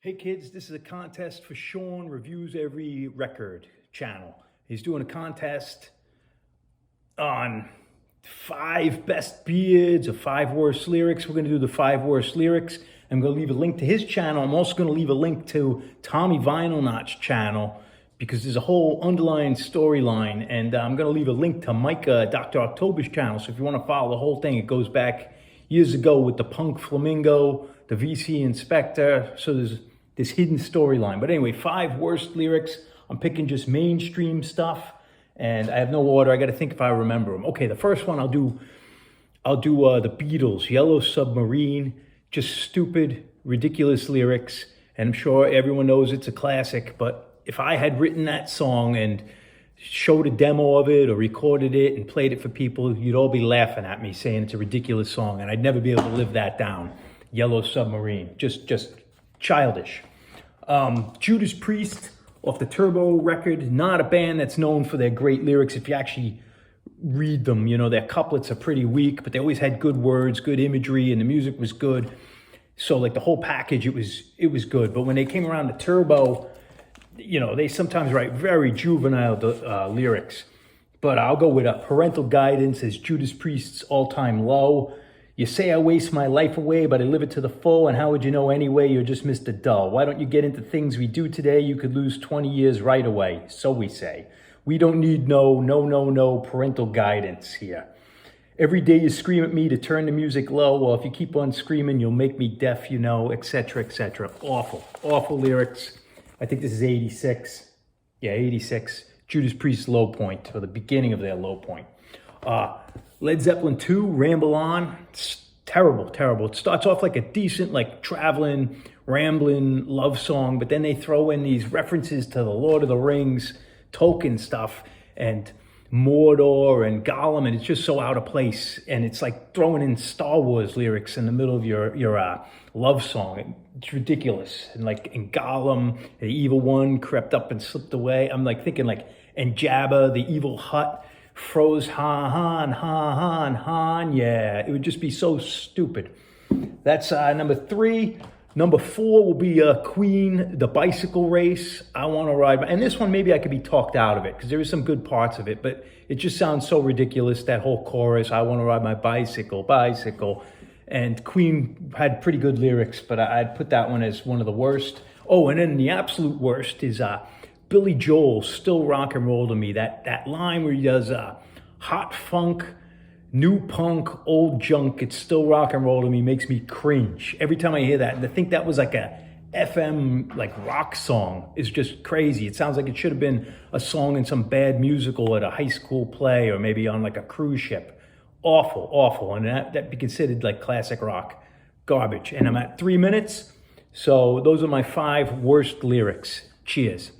Hey kids, this is a contest for Shawn Reviews Every Record channel. He's doing a contest on 5 best beards or 5 worst lyrics. We're going to do the 5 worst lyrics. I'm going to leave a link to his channel. I'm also going to leave a link to Tommy Vinylknot's channel because there's a whole underlying storyline. And I'm going to leave a link to Micah, Dr. October's channel. So if you want to follow the whole thing, it goes back years ago with the Punk Flamingo, the VC Inspector. So there's this hidden storyline. But anyway, 5 worst lyrics. I'm picking just mainstream stuff, and I have no order. I got to think if I remember them. Okay, the first one I'll do the Beatles, Yellow Submarine. Just stupid, ridiculous lyrics, and I'm sure everyone knows it's a classic. But if I had written that song and showed a demo of it or recorded it and played it for people, you'd all be laughing at me saying it's a ridiculous song, and I'd never be able to live that down. Yellow Submarine, just childish. Judas Priest off the Turbo record, not a band that's known for their great lyrics. If you actually read them, you know, their couplets are pretty weak, but they always had good words, good imagery, and the music was good. So like the whole package, it was good. But when they came around to Turbo, you know, they sometimes write very juvenile lyrics. But I'll go with Parental Guidance as Judas Priest's all-time low. You say I waste my life away, but I live it to the full, and how would you know anyway? You're just Mr. Dull. Why don't you get into things we do today? You could lose 20 years right away, so we say. We don't need no parental guidance here. Every day you scream at me to turn the music low. Well, if you keep on screaming, you'll make me deaf, you know, etc., etc. Awful lyrics. I think this is 86. Yeah, 86. Judas Priest's low point, or the beginning of their low point. Led Zeppelin 2, Ramble On. It's terrible. It starts off like a decent, like traveling, rambling love song, but then they throw in these references to the Lord of the Rings, Tolkien stuff, and Mordor and Gollum, and it's just so out of place. And it's like throwing in Star Wars lyrics in the middle of your love song. It's ridiculous. And like in Gollum, the evil one crept up and slipped away. I'm like thinking like, and Jabba, the evil Hutt, froze Han, yeah. It would just be so stupid. That's number 3. Number 4 will be Queen, The Bicycle Race. I Want to Ride. And this one, maybe I could be talked out of it because there is some good parts of it, but it just sounds so ridiculous, that whole chorus, I want to ride my bicycle. And Queen had pretty good lyrics, but I'd put that one as one of the worst. Oh, and then the absolute worst is Billy Joel, Still Rock and Roll to Me. That line where he does hot funk, new punk, old junk, it's still rock and roll to me, makes me cringe. Every time I hear that, and to think that was like a FM like rock song is just crazy. It sounds like it should have been a song in some bad musical at a high school play or maybe on like a cruise ship. Awful. And that'd be considered like classic rock garbage. And I'm at 3 minutes. So those are my 5 worst lyrics. Cheers.